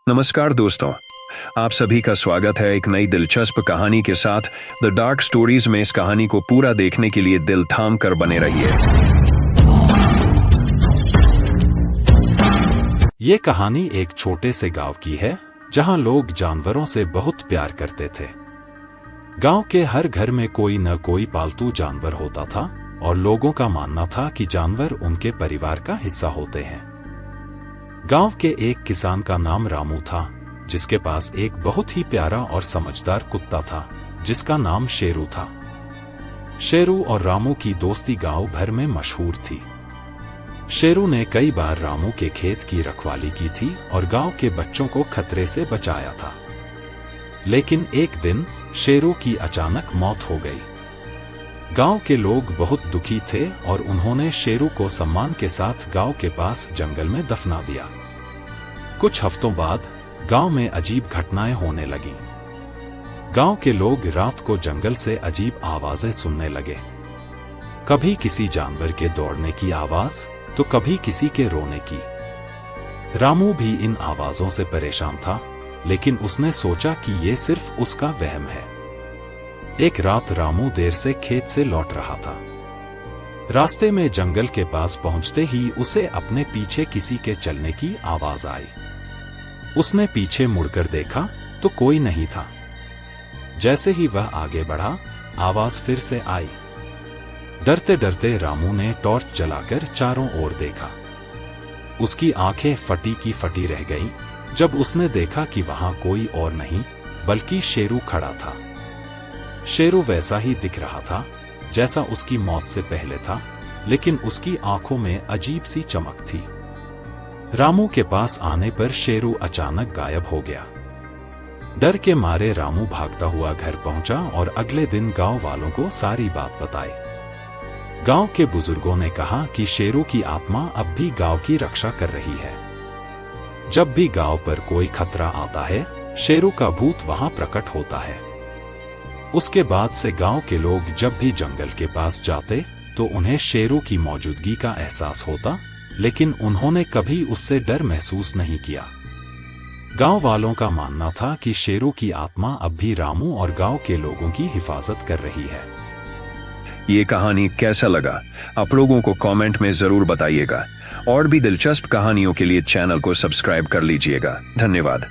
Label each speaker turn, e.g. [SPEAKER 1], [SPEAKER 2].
[SPEAKER 1] नमस्कार दोस्तों, आप सभी का स्वागत है एक नई दिलचस्प कहानी के साथ द डार्क स्टोरीज में। इस कहानी को पूरा देखने के लिए दिल थाम कर बने रहिए।
[SPEAKER 2] ये कहानी एक छोटे से गांव की है जहां लोग जानवरों से बहुत प्यार करते थे। गांव के हर घर में कोई न कोई पालतू जानवर होता था और लोगों का मानना था कि जानवर उनके परिवार का हिस्सा होते हैं। गांव के एक किसान का नाम रामू था, जिसके पास एक बहुत ही प्यारा और समझदार कुत्ता था जिसका नाम शेरू था। शेरू और रामू की दोस्ती गांव भर में मशहूर थी। शेरू ने कई बार रामू के खेत की रखवाली की थी और गांव के बच्चों को खतरे से बचाया था। लेकिन एक दिन शेरू की अचानक मौत हो गई। गांव के लोग बहुत दुखी थे और उन्होंने शेरू को सम्मान के साथ गांव के पास जंगल में दफना दिया। कुछ हफ्तों बाद गांव में अजीब घटनाएं होने लगीं। गांव के लोग रात को जंगल से अजीब आवाजें सुनने लगे। कभी किसी जानवर के दौड़ने की आवाज तो कभी किसी के रोने की। रामू भी इन आवाजों से परेशान था, लेकिन उसने सोचा कि ये सिर्फ उसका वहम है। एक रात रामू देर से खेत से लौट रहा था। रास्ते में जंगल के पास पहुंचते ही उसे अपने पीछे किसी के चलने की आवाज आई। उसने पीछे मुड़कर देखा तो कोई नहीं था। जैसे ही वह आगे बढ़ा, आवाज फिर से आई। डरते डरते रामू ने टॉर्च जलाकर चारों ओर देखा। उसकी आंखें फटी की फटी रह गईं जब उसने देखा कि वहां कोई और नहीं बल्कि शेरू खड़ा था। शेरू वैसा ही दिख रहा था जैसा उसकी मौत से पहले था, लेकिन उसकी आंखों में अजीब सी चमक थी। रामू के पास आने पर शेरू अचानक गायब हो गया। डर के मारे रामू भागता हुआ घर पहुंचा और अगले दिन गांव वालों को सारी बात बताई। गांव के बुजुर्गों ने कहा कि शेरू की आत्मा अब भी गांव की रक्षा कर रही है। जब भी गांव पर कोई खतरा आता है, शेरू का भूत वहां प्रकट होता है। उसके बाद से गांव के लोग जब भी जंगल के पास जाते तो उन्हें शेरू की मौजूदगी का एहसास होता, लेकिन उन्होंने कभी उससे डर महसूस नहीं किया। गांव वालों का मानना था कि शेरू की आत्मा अब भी रामू और गांव के लोगों की हिफाजत कर रही है।
[SPEAKER 1] ये कहानी कैसा लगा, आप लोगों को कमेंट में जरूर बताइएगा और भी दिलचस्प कहानियों के लिए चैनल को सब्सक्राइब कर लीजिएगा। धन्यवाद।